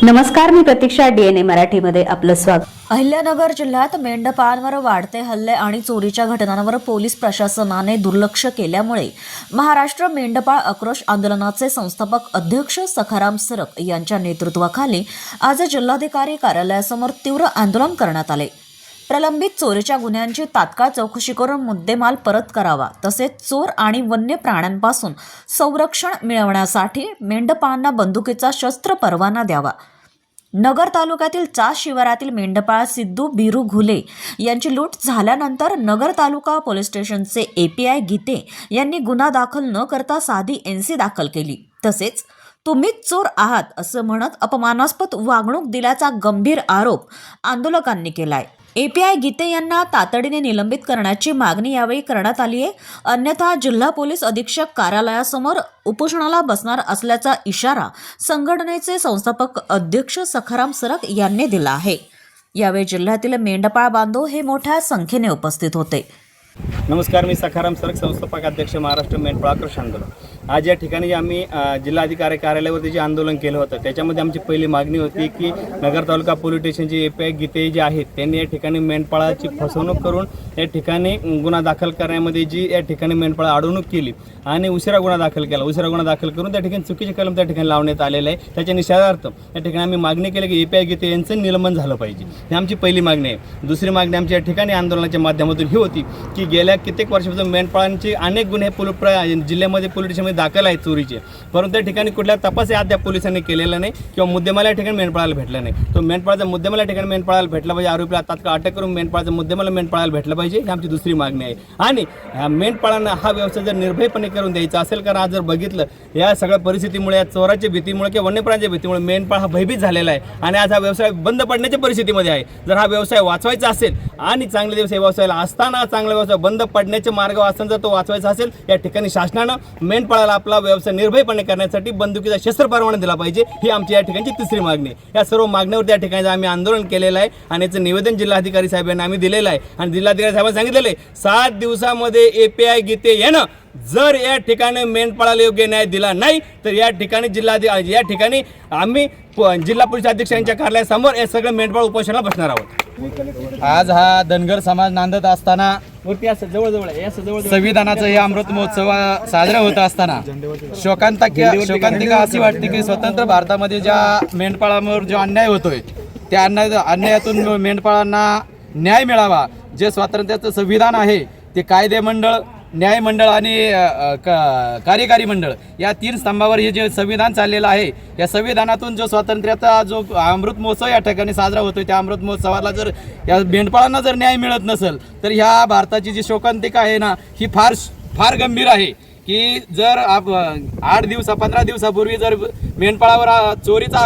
नमस्कार, मी प्रतीक्षा. DNA मराठीमध्ये आपलं स्वागत. अहिल्यानगर जिल्ह्यात मेंढपाळांवर वाढते हल्ले आणि चोरीच्या घटनांवर पोलीस प्रशासनाने दुर्लक्ष केल्यामुळे महाराष्ट्र मेंढपाळ आक्रोश आंदोलनाचे संस्थापक अध्यक्ष सखाराम सरक यांच्या नेतृत्वाखाली आज जिल्हाधिकारी कार्यालयासमोर तीव्र आंदोलन करण्यात आले. प्रलंबित चोरीच्या गुन्ह्यांची तात्काळ चौकशी करून मुद्देमाल परत करावा, तसेच चोर आणि वन्य प्राण्यांपासून संरक्षण मिळवण्यासाठी मेंढपाळांना बंदुकीचा शस्त्र परवाना द्यावा. नगर तालुक्यातील चास शिवारातील मेंढपाळ सिद्धू बिरू घुले यांची लूट झाल्यानंतर नगर तालुका पोलीस स्टेशनचे API गीते यांनी गुन्हा दाखल न करता साधी NC दाखल केली. तसेच तुम्हीच चोर आहात असं म्हणत अपमानास्पद वागणूक दिल्याचा गंभीर आरोप आंदोलकांनी केलाय. API गीते यांना तातडीने निलंबित करण्याची मागणी यावेळी करण्यात आली आहे. अन्यथा जिल्हा पोलीस अधीक्षक कार्यालयासमोर उपोषणाला बसणार असल्याचा इशारा संघटनेचे संस्थापक अध्यक्ष सखाराम सरक यांनी दिला आहे. यावेळी जिल्ह्यातील मेंढपाळ बांधव हे मोठ्या संख्येने उपस्थित होते. नमस्कार, मी सखाराम सरक, संस्थापक अध्यक्ष महाराष्ट्र मेंढपाळ आक्रोश आंदोलन. आज या ठिकाणी आम्ही जिल्हाधिकारी कार्यालयावरती जे आंदोलन केलं होतं त्याच्यामध्ये आमची पहिली मागणी होती की नगर तालुका पोलीस स्टेशनचे API गीते जे आहेत त्यांनी या ठिकाणी मेंढपाळाची फसवणूक करून या ठिकाणी गुन्हा दाखल करण्यामध्ये जी या ठिकाणी मेंढपाळ अडवणूक केली आणि उशिरा गुन्हा दाखल केला. उशिरा गुन्हा दाखल करून त्या ठिकाणी चुकीचे कलम त्या ठिकाणी लावण्यात आलेले आहे. त्याच्या निषेधार्थ या ठिकाणी आम्ही मागणी केली की API गीते यांचं निलंबन झालं पाहिजे. ही आमची पहिली मागणी आहे. दुसरी मागणी आमच्या या ठिकाणी आंदोलनाच्या माध्यमातून ही होती की गेल्या कित्येक वर्षापासून मेंढपाळांचे अनेक गुन्हे जिल्ह्यामध्ये पोलीस स्टेशनमध्ये दाखल आहेत चोरीचे, परंतु त्या ठिकाणी कुठल्या तपासही अद्याप पोलिसांनी केलेला नाही किंवा मुद्देमाल या ठिकाणी मेंढपाळाला भेटला नाही. तो मेंढपाळाचा मुद्देमाल या ठिकाणी मेंढपाळाला भेटला पाहिजे. आरोपीला तात्काळ अटक करून मेंढपाळाचा मुद्देमाल मेंढपाळाला भेटला पाहिजे. ही आमची दुसरी मागणी आहे. आणि मेंढपाळांना हा व्यवसाय जर निर्भयपणे करून द्यायचा असेल, कारण आज जर बघितलं या सगळ्या परिस्थितीमुळे, या चोराच्या भीतीमुळे किंवा वन्यप्राण्यांच्या भीतीमुळे मेंढपाळ हा भयभीत झालेला आहे आणि आज हा व्यवसाय बंद पडण्याच्या परिस्थितीमध्ये आहे. जर हा व्यवसाय वाचवायचा असेल आणि चांगले दिवस या व्यवसायाला असताना चांगला व्यवसाय बंद पडण्याचे मार्ग असताना जर तो वाचवायचा असेल, या ठिकाणी शासनानं मेंढपाळाला आपला व्यवसाय निर्भयपणे करण्यासाठी बंदुकीचा शस्त्र परवाना दिला पाहिजे. ही आमची या ठिकाणची तिसरी मागणी आहे. या सर्व मागण्यावर त्या ठिकाणी आम्ही आंदोलन केलेलं आहे आणि याचं निवेदन जिल्हाधिकारी साहेबांना आम्ही दिलेलं आहे आणि जिल्हाधिकारी साहेबांनी सांगितलेलं आहे 7 दिवसामध्ये API गीते येणं. जर या ठिकाणी मेंढपाळाला योग्य न्याय दिला नाही तर या ठिकाणी आम्ही जिल्हा पोलीस अधीक्षकांच्या कार्यालयासमोर हे सगळं मेंढपाळ उपोषणाला बसणार आहोत. आज हा धनगर समाज नांदत असताना संविधानाचं हे अमृत महोत्सव साजरा होत असताना शोकांतिका अशी वाटते की स्वतंत्र भारतामध्ये ज्या मेंढपाळांवर जो अन्याय होतोय त्या अन्यायातून मेंढपाळांना न्याय मिळावा. जे स्वातंत्र्याचं संविधान आहे ते कायदेमंडळ, न्यायमंडळ आणि कार्यकारी मंडळ या 3 स्तंभावर हे जे संविधान चाललेलं आहे, या संविधानातून जो स्वातंत्र्याचा जो अमृत महोत्सव या ठिकाणी साजरा होतोय त्या अमृत महोत्सवाला जर या मेंढपाळांना जर न्याय मिळत नसेल तर ह्या भारताची जी शोकांतिका आहे ना ही फार गंभीर आहे. की जर 15 दिवसापूर्वी जर मेंढपाळावर चोरीचा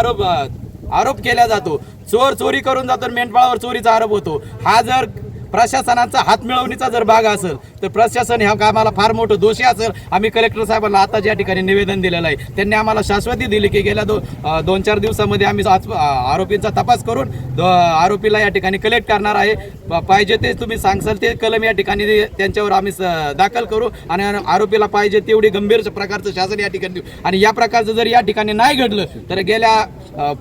आरोप केला जातो, चोरी करून जातो, मेंढपाळावर चोरीचा आरोप होतो. हा जर प्रशासनाचा हात मिळवणीचा जर भाग असेल तर प्रशासन ह्या कामाला फार मोठं दोषी असेल. आम्ही कलेक्टर साहेबांना आता ज्या ठिकाणी निवेदन दिलेलं आहे त्यांनी आम्हाला शाश्वती दिली की गेल्या 2-4 दिवसामध्ये आम्ही आरोपींचा तपास करून आरोपीला या ठिकाणी कलेक्ट करणार आहे. पाहिजे ते तुम्ही सांगसाल ते कलम या ठिकाणी त्यांच्यावर आम्ही दाखल करू आणि आरोपीला पाहिजे तेवढी गंभीर प्रकारचं शासन या ठिकाणी देऊ. आणि या प्रकारचं जर या ठिकाणी नाही घडलं तर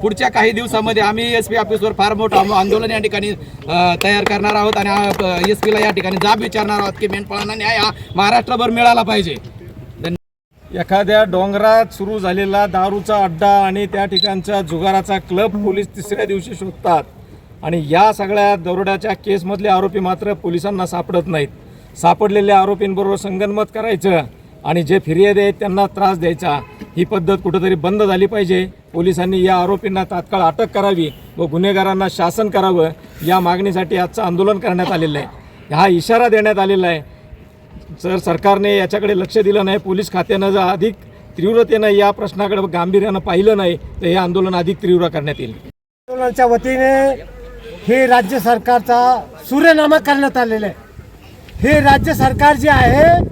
पुढच्या काही दिवसामध्ये आम्ही SP ऑफिसवर फार मोठं आंदोलन या ठिकाणी तयार करणार आहोत आणि SP ला या ठिकाणी जाब विचारणार आहोत की मेंढपाळांना न्याय हा महाराष्ट्रभर मिळाला पाहिजे. एखाद्या डोंगरात सुरू झालेला दारूचा अड्डा आणि त्या ठिकाणचा जुगाराचा क्लब पोलीस 3ऱ्या दिवशी शोधतात आणि या सगळ्या दरोड्याच्या केसमधले आरोपी मात्र पोलिसांना सापडत नाहीत. सापडलेल्या आरोपींबरोबर संगनमत करायचं आणि जे फिर्यादी आहेत त्यांना त्रास द्यायचा. ही पद्धत कुठंतरी बंद झाली पाहिजे. पोलिसांनी या आरोपींना तात्काळ अटक करावी व गुन्हेगारांना शासन करावं या मागणीसाठी आजचं आंदोलन करण्यात आलेलं आहे. हा इशारा देण्यात आलेला आहे. जर सरकारने याच्याकडे लक्ष दिलं नाही, पोलीस खात्यानं जर अधिक तीव्रतेनं या प्रश्नाकडे गांभीर्यानं पाहिलं नाही तर हे आंदोलन अधिक तीव्र करण्यात येईल. आंदोलनाच्या वतीने हे राज्य सरकारचा सूर्यनामा करण्यात आलेला आहे. हे राज्य सरकार जे आहे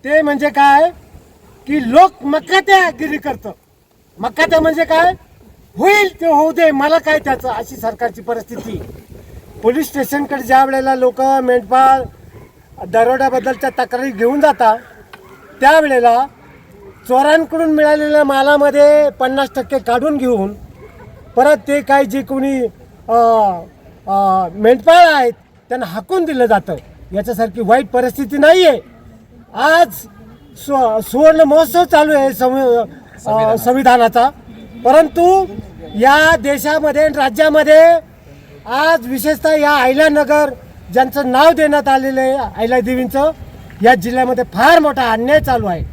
ते म्हणजे काय की लोक मक्कात्यागिरी करतं. मक्कात्या म्हणजे काय, होईल ते होऊ दे, मला काय त्याचं, अशी सरकारची परिस्थिती. पोलीस स्टेशनकडे ज्या वेळेला लोक मेंढपाळ दरोड्याबद्दलच्या तक्रारी घेऊन जातात त्यावेळेला चोरांकडून मिळालेल्या मालामध्ये 50% काढून घेऊन परत ते काही जे कोणी मेंढपाळ आहेत त्यांना हाकून दिलं जातं. याच्यासारखी वाईट परिस्थिती नाही आहे. आज सुवर्ण महोत्सव चालू आहे संविधानाचा, परंतु या देशामध्ये आणि राज्यामध्ये आज विशेषतः या अहिल्यानगर ज्यांचं नाव देण्यात आलेलं आहे अहिल्यादेवींचं, या जिल्ह्यामध्ये फार मोठा अन्याय चालू आहे.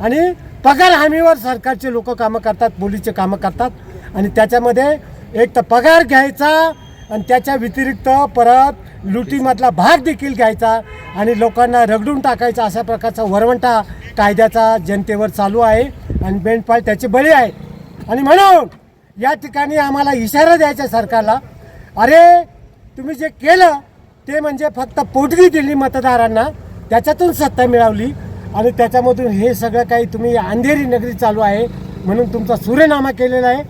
आणि पगार हमीवर सरकारचे लोक कामं करतात, पोलीसचे कामं करतात. आणि त्याच्यामध्ये एक तर पगार घ्यायचा आणि त्याच्या व्यतिरिक्त परत लुटीमधला भाग देखील घ्यायचा आणि लोकांना रगडून टाकायचा, अशा प्रकारचा वरवंटा कायद्याचा जनतेवर चालू आहे आणि मेंढपाळ त्याचे बळी आहेत. आणि म्हणून या ठिकाणी आम्हाला इशारा द्यायचा सरकारला, अरे तुम्ही जे केलं ते म्हणजे फक्त पोटगी दिली मतदारांना, त्याच्यातून सत्ता मिळवली आणि त्याच्यामधून हे सगळं काही तुम्ही अंधेरी नगरी चालू आहे म्हणून तुमचा सूर्यनामा केलेला आहे.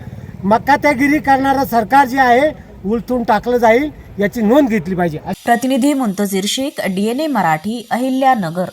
मक्कात्यागिरी करणारं सरकार जे आहे उलथून टाकलं जाईल, याची नोंद घेतली पाहिजे. प्रतिनिधी मुंतजीर शेख, DNA मराठी, अहिल्यानगर.